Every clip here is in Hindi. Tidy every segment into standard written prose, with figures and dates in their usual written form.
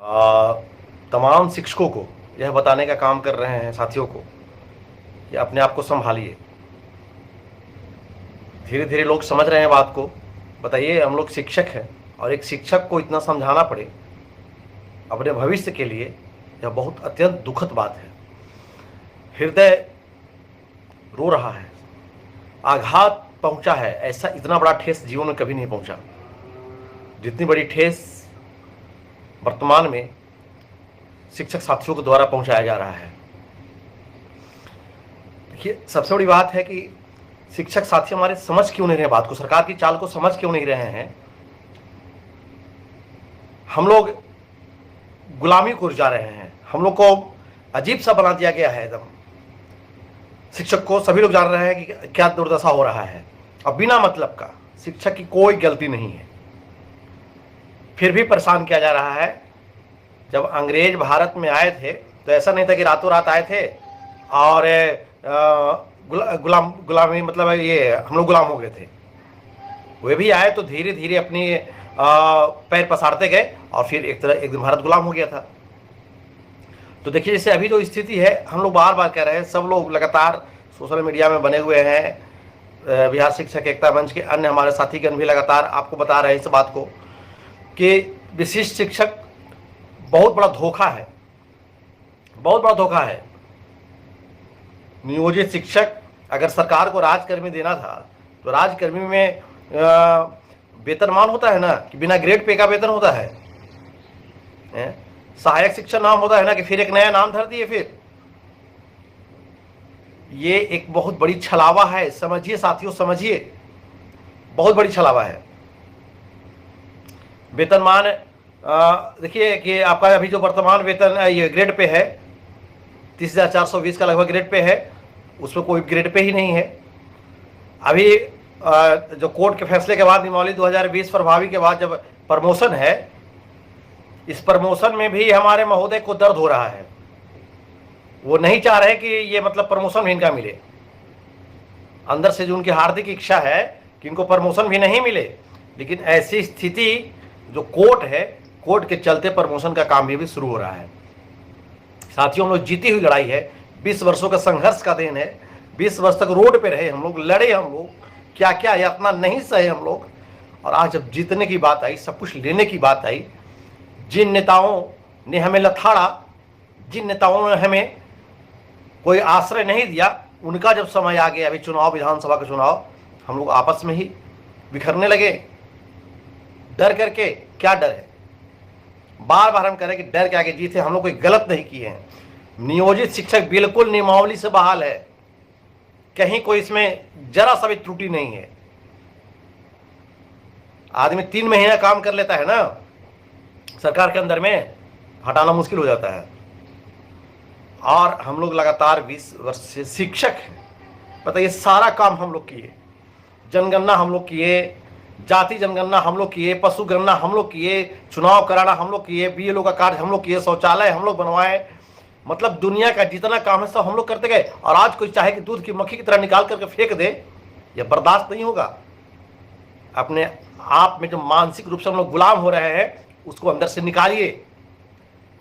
आ, तमाम शिक्षकों को यह बताने का काम कर रहे हैं साथियों को कि अपने आप को संभालिए। धीरे धीरे लोग समझ रहे हैं बात को। बताइए, हम लोग शिक्षक हैं और एक शिक्षक को इतना समझाना पड़े अपने भविष्य के लिए, यह बहुत अत्यंत दुखद बात है। हृदय रो रहा है, आघात पहुंचा है। ऐसा इतना बड़ा ठेस जीवन में कभी नहीं पहुंचा जितनी बड़ी ठेस वर्तमान में शिक्षक साथियों के द्वारा पहुंचाया जा रहा है। देखिए, सबसे बड़ी बात है कि शिक्षक साथी हमारे समझ क्यों नहीं रहे बात को, सरकार की चाल को समझ क्यों नहीं रहे हैं। हम लोग गुलामी को जा रहे हैं, हम लोग को अजीब सा बना दिया गया है एकदम। शिक्षक को सभी लोग जान रहे हैं कि क्या दुर्दशा हो रहा है, और बिना मतलब का शिक्षक की कोई गलती नहीं है, फिर भी परेशान किया जा रहा है। जब अंग्रेज भारत में आए थे तो ऐसा नहीं था कि रातों रात आए थे और गुलामी मतलब ये हम लोग गुलाम हो गए थे। वे भी आए तो धीरे धीरे अपनी पैर पसारते गए और फिर एक दिन भारत गुलाम हो गया था। तो देखिए, जैसे अभी जो स्थिति है, हम लोग बार बार कह रहे हैं, सब लोग लगातार सोशल मीडिया में बने हुए हैं, बिहार शिक्षक एकता मंच के अन्य हमारे साथीगण भी लगातार आपको बता रहे हैं इस बात को कि विशिष्ट शिक्षक बहुत बड़ा धोखा है, बहुत बड़ा धोखा है। नियोजित शिक्षक, अगर सरकार को राजकर्मी देना था तो राजकर्मी में वेतनमान होता है ना कि बिना ग्रेड पे का वेतन होता है। सहायक शिक्षक नाम होता है ना कि फिर एक नया नाम धर दिए। फिर ये एक बहुत बड़ी छलावा है, समझिए साथियों, समझिए, बहुत बड़ी छलावा है। वेतनमान देखिए कि आपका अभी जो वर्तमान वेतन ये ग्रेड पे है 30,420 का लगभग ग्रेड पे है, उसमें कोई ग्रेड पे ही नहीं है। अभी जो कोर्ट के फैसले के बाद नियमावली 2020 प्रभावी के बाद जब प्रमोशन है, इस प्रमोशन में भी हमारे महोदय को दर्द हो रहा है। वो नहीं चाह रहे कि ये मतलब प्रमोशन भी इनका मिले। अंदर से जो उनकी हार्दिक इच्छा है कि इनको प्रमोशन भी नहीं मिले, लेकिन ऐसी स्थिति जो कोर्ट है, कोर्ट के चलते प्रमोशन का काम भी शुरू हो रहा है। साथियों, हम लोग जीती हुई लड़ाई है, 20 वर्षों का संघर्ष का दिन है। 20 वर्ष तक रोड पे रहे हम लोग, लड़े हम लोग, क्या क्या यातना नहीं सहे हम लोग, और आज जब जीतने की बात आई, सब कुछ लेने की बात आई, जिन नेताओं ने हमें लथाड़ा, जिन नेताओं ने हमें कोई आश्रय नहीं दिया, उनका जब समय आ गया, अभी चुनाव, विधानसभा का चुनाव, हम लोग आपस में ही बिखरने लगे डर करके। क्या डर है? बार बार हम कह रहे हैं कि डर के आगे जीत है। हम लोग कोई गलत नहीं किए हैं। नियोजित शिक्षक बिल्कुल नियमावली से बहाल है, कहीं कोई इसमें जरा सा भी त्रुटि नहीं है। आदमी 3 महीना काम कर लेता है ना सरकार के अंदर में, हटाना मुश्किल हो जाता है। और हम लोग लगातार 20 वर्ष से शिक्षक हैं। पता, ये सारा काम हम लोग किए, जनगणना हम लोग किए, जाति जनगणना हम लोग किए, पशु गणना हम लोग किए, चुनाव कराना हम लोग किए, बीएलओ का कार्य हम लोग किए, शौचालय हम लोग बनवाए, मतलब दुनिया का जितना काम है सब हम लोग करते गए। और आज कोई चाहे कि दूध की मक्खी की तरह निकाल करके फेंक दे, यह बर्दाश्त नहीं होगा। अपने आप में जो मानसिक रूप से हम लोग गुलाम हो रहे हैं, उसको अंदर से निकालिए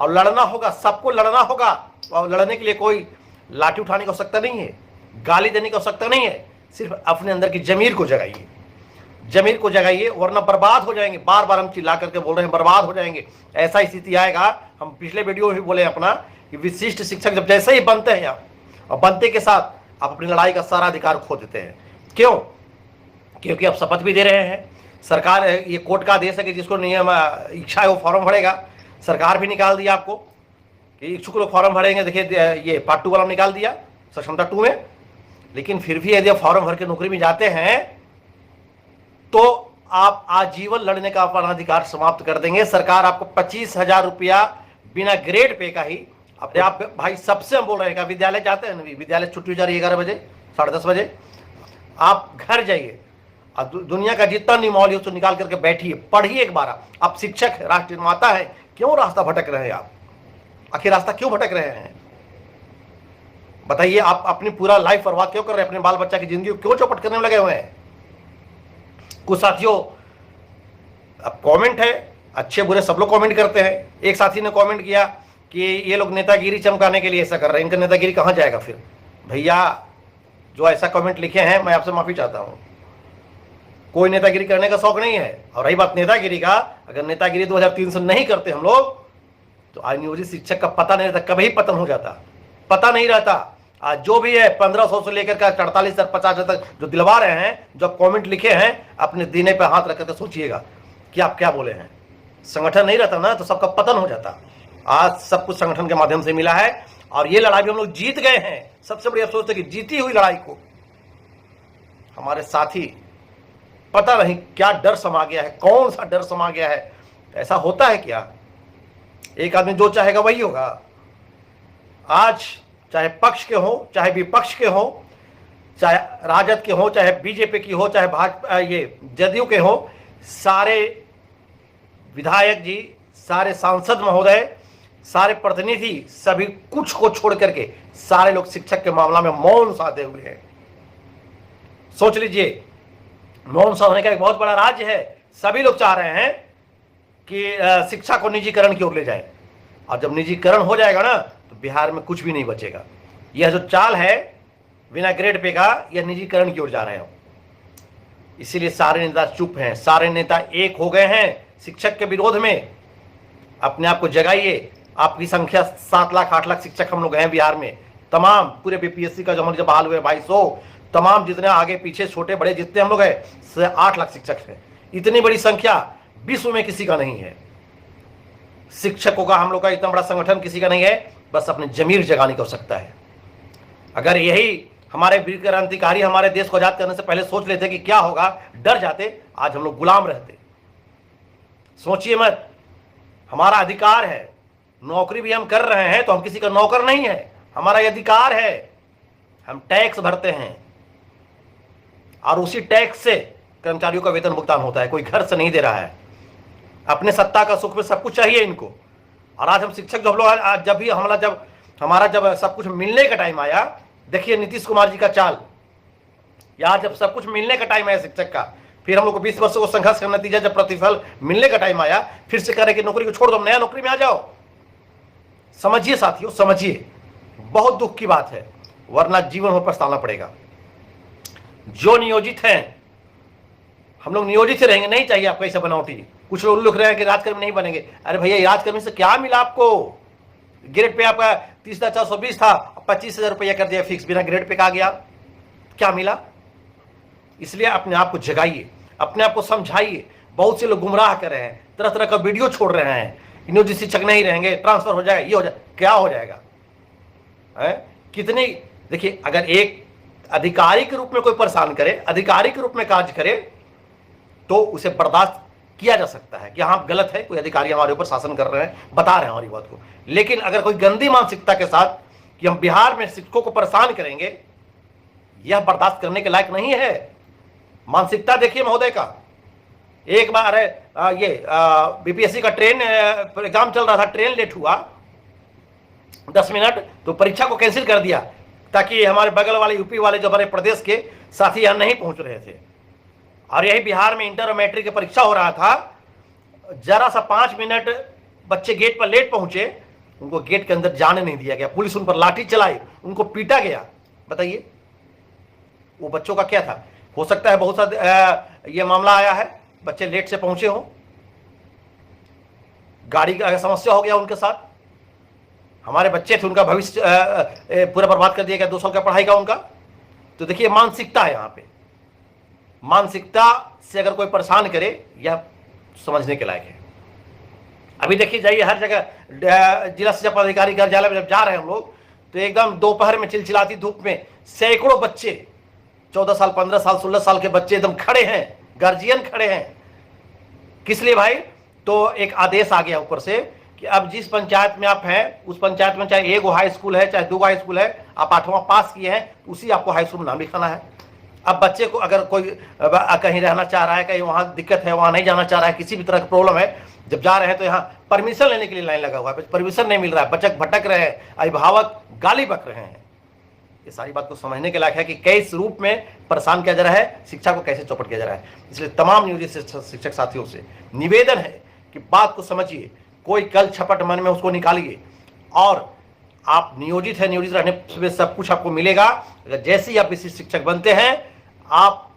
और लड़ना होगा, सबको लड़ना होगा। और लड़ने के लिए कोई लाठी उठाने की आवश्यकता नहीं है, गाली देने की आवश्यकता नहीं है, सिर्फ अपने अंदर की जमीर को जगाइए, जमीर को जगाइए, वरना बर्बाद हो जाएंगे। बार बार हम चिल्ला करके बोल रहे हैं बर्बाद हो जाएंगे, ऐसा स्थिति आएगा। हम पिछले वीडियो में भी बोले अपना कि विशिष्ट शिक्षक जब जैसे ही बनते हैं आप, और बनते के साथ आप अपनी लड़ाई का सारा अधिकार खो देते हैं। क्यों? क्योंकि आप शपथ भी दे रहे हैं। सरकार, ये कोर्ट का आदेश है कि जिसको नियम इच्छा है वो फॉर्म भरेगा। सरकार भी निकाल दिया आपको कि इच्छुक लोग फॉर्म भरेंगे। देखिए, ये पार्ट 2 वाला निकाल दिया सक्षमता 2 में। लेकिन फिर भी यदि आप फॉर्म भर के नौकरी में जाते हैं तो आप आजीवन लड़ने का अपना अधिकार समाप्त कर देंगे। सरकार आपको 25,000 रुपया बिना ग्रेड पे का ही, अपने आप भाई, सबसे हम बोल रहे हैं, विद्यालय जाते हैं ना, विद्यालय छुट्टी हो जा रही है 11 बजे, 10:30 बजे, आप घर जाइए और दुनिया का जितना नियमावली उसको निकाल करके बैठिए, पढ़िए एक बार। आप शिक्षक, राष्ट्र निर्माता है, क्यों रास्ता भटक रहे हैं आप? आखिर रास्ता क्यों भटक रहे हैं? बताइए, आप अपनी पूरा लाइफ बर्बाद क्यों कर रहे हैं? अपने बाल बच्चा की जिंदगी को क्यों चौपट करने में लगे हुए हैं? कुछ साथियों, अब कमेंट है अच्छे बुरे सब लोग कमेंट करते हैं। एक साथी ने कमेंट किया कि ये लोग नेतागिरी चमकाने के लिए ऐसा कर रहे हैं, इनका नेतागिरी कहाँ जाएगा फिर। भैया जो ऐसा कमेंट लिखे हैं मैं आपसे माफी चाहता हूं, कोई नेतागिरी करने का शौक नहीं है। और रही बात नेतागिरी का, अगर नेतागिरी 2003 से नहीं करते हम लोग तो आज नियोजित शिक्षक का पता नहीं रहता, कभी पतन हो जाता, पता नहीं रहता। आज जो भी है 1500 से लेकर का 48 50 तक जो दिलवा रहे हैं, जो कमेंट लिखे हैं, अपने सीने पे हाथ रख करके सोचिएगा कि आप क्या बोले हैं। संगठन नहीं रहता ना तो सबका पतन हो जाता। आज सब कुछ संगठन के माध्यम से मिला है और ये लड़ाई भी हम लोग जीत गए हैं। सबसे बड़ी अफसोस है कि जीती हुई लड़ाई को हमारे साथी, पता नहीं क्या डर समा गया है, कौन सा डर समा गया है। ऐसा होता है क्या? एक आदमी जो चाहेगा वही होगा। आज चाहे पक्ष के हो, चाहे विपक्ष के हो, चाहे राजद के हो, चाहे बीजेपी की हो, चाहे भाजपा ये जदयू के हो, सारे विधायक जी, सारे सांसद महोदय, सारे प्रतिनिधि, सभी कुछ को छोड़ करके सारे लोग शिक्षक के मामला में मौन साधे हुए हैं। सोच लीजिए, मौन साधने का एक बहुत बड़ा राज्य है। सभी लोग चाह रहे हैं कि शिक्षा को निजीकरण की ओर ले जाए, और जब निजीकरण हो जाएगा ना तो बिहार में कुछ भी नहीं बचेगा। यह जो चाल है बिना ग्रेड पे का, यह निजीकरण की ओर जा रहे हो। इसीलिए सारे नेता चुप हैं, सारे नेता एक हो गए हैं शिक्षक के विरोध में। अपने आप को जगाइए। आपकी संख्या 7 लाख 8 लाख शिक्षक हम लोग हैं बिहार में। तमाम पूरे बीपीएससी का जो हम जब हाल हुए 2200, तमाम जितने आगे पीछे छोटे बड़े जितने हम लोग हैं 8 लाख शिक्षक हैं। इतनी बड़ी संख्या विश्व में किसी का नहीं है। शिक्षकों का हम लोग का इतना बड़ा संगठन किसी का नहीं है। बस अपने जमीर जगाने की आवश्यकता है। अगर यही हमारे वीर क्रांतिकारी हमारे देश को आजाद करने से पहले सोच लेते कि क्या होगा, डर जाते, आज हम लोग गुलाम रहते। सोचिए मत, हमारा अधिकार है। नौकरी भी हम कर रहे हैं तो हम किसी का नौकर नहीं है, हमारा यह अधिकार है। हम टैक्स भरते हैं और उसी टैक्स से कर्मचारियों का वेतन भुगतान होता है। कोई घर से नहीं दे रहा है। अपने सत्ता का सुख में सब कुछ चाहिए इनको। और आज हम शिक्षक जो हम लोग जब भी हमारा जब सब कुछ मिलने का टाइम आया, देखिए नीतीश कुमार जी का चाल। यार जब सब कुछ मिलने का टाइम आया शिक्षक का, फिर हम लोग को 20 वर्षों को संघर्ष का नतीजा जब प्रतिफल मिलने का टाइम आया, फिर से कह रहे कि नौकरी को छोड़ दो, नया नौकरी में आ जाओ। समझिए साथियों, समझिए, बहुत दुख की बात है, वरना जीवन भर पछताना पड़ेगा। जो नियोजित हैं, हम लोग नियोजित से रहेंगे, नहीं चाहिए आपको ऐसा बनावटी। कुछ लोग लिख रहे हैं कि राजकर्मी नहीं बनेंगे। अरे भैया, राजकर्मी से क्या मिला आपको? ग्रेड पे आपका 30,420 था, 25,000 रुपया कर दिया फिक्स, बिना ग्रेड पे कहा गया, क्या मिला? इसलिए अपने आप को जगाइए, अपने आप को समझाइए। बहुत से लोग गुमराह कर रहे हैं, तरह तरह का वीडियो छोड़ रहे हैं, नियोजित शिक्षक नहीं रहेंगे, ट्रांसफर हो जाएगा, ये हो जाए, क्या हो जाएगा है? कितनी, देखिए, अगर एक अधिकारी के रूप में कोई परेशान करे, अधिकारी के रूप में कार्य करे, तो उसे बर्दाश्त किया जा सकता है कि हाँ गलत है, कोई अधिकारी हमारे ऊपर शासन कर रहे हैं, बता रहे हैं हमारी बात को। लेकिन अगर कोई गंदी मानसिकता के साथ कि हम बिहार में शिक्षकों को परेशान करेंगे, यह बर्दाश्त करने के लायक नहीं है। मानसिकता देखिए महोदय का। एक बार ये बीपीएससी का ट्रेन एग्जाम चल रहा था, ट्रेन लेट हुआ 10 मिनट, तो परीक्षा को कैंसिल कर दिया ताकि हमारे बगल वाले यूपी वाले जो हमारे प्रदेश के साथी यहाँ नहीं पहुंच रहे थे। और यही बिहार में इंटर और मैट्रिक की परीक्षा हो रहा था, जरा सा 5 मिनट बच्चे गेट पर लेट पहुंचे, उनको गेट के अंदर जाने नहीं दिया गया, पुलिस उन पर लाठी चलाई, उनको पीटा गया। बताइए वो बच्चों का क्या था? हो सकता है बहुत सा ये मामला आया है, बच्चे लेट से पहुंचे हो, गाड़ी का समस्या हो गया उनके साथ, हमारे बच्चे थे, उनका भविष्य पूरा बर्बाद कर दिया गया, 2 साल का पढ़ाई का उनका। तो देखिए मानसिकता है यहाँ पे। मानसिकता से अगर कोई परेशान करे, यह समझने के लायक है। अभी देखिए, जाइए हर जगह जिला शिक्षा पदाधिकारी कार्यालय में जब जा रहे हैं हम लोग, तो एकदम दोपहर में चिलचिलाती धूप में सैकड़ों बच्चे, 14 साल 15 साल 16 साल के बच्चे एकदम खड़े हैं, गार्जियन खड़े हैं। किस लिए भाई? तो एक आदेश आ गया ऊपर से कि अब जिस पंचायत में आप हैं, उस पंचायत में चाहे 1 हाई स्कूल है, चाहे 2 हाई स्कूल है, आप 8वां पास किए हैं, उसी आपको हाई स्कूल में नाम लिखाना है। अब बच्चे को अगर कोई कहीं रहना चाह रहा है, कहीं वहां दिक्कत है, वहां नहीं जाना चाह रहा है, किसी भी तरह की प्रॉब्लम है, जब जा रहे हैं तो यहाँ परमिशन लेने के लिए लाइन लगा हुआ है, परमिशन नहीं मिल रहा है, बच्चे भटक रहे हैं, अभिभावक गाली बक रहे हैं। ये सारी बात को समझने के लायक है कि किस रूप में परेशान किया जा रहा है, शिक्षा को कैसे चौपट किया जा रहा है। इसलिए तमाम नियोजित शिक्षक साथियों से निवेदन है कि बात को समझिए, कोई कल छपट मन में उसको निकालिए, और आप नियोजित है, नियोजित रहने से सब कुछ आपको मिलेगा। अगर जैसे ही आप विशिष्ट शिक्षक बनते हैं, आप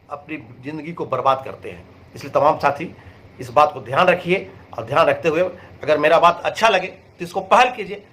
अपनी जिंदगी को बर्बाद करते हैं। इसलिए तमाम साथी इस बात को ध्यान रखिए, और ध्यान रखते हुए अगर मेरा बात अच्छा लगे तो इसको पहल कीजिए।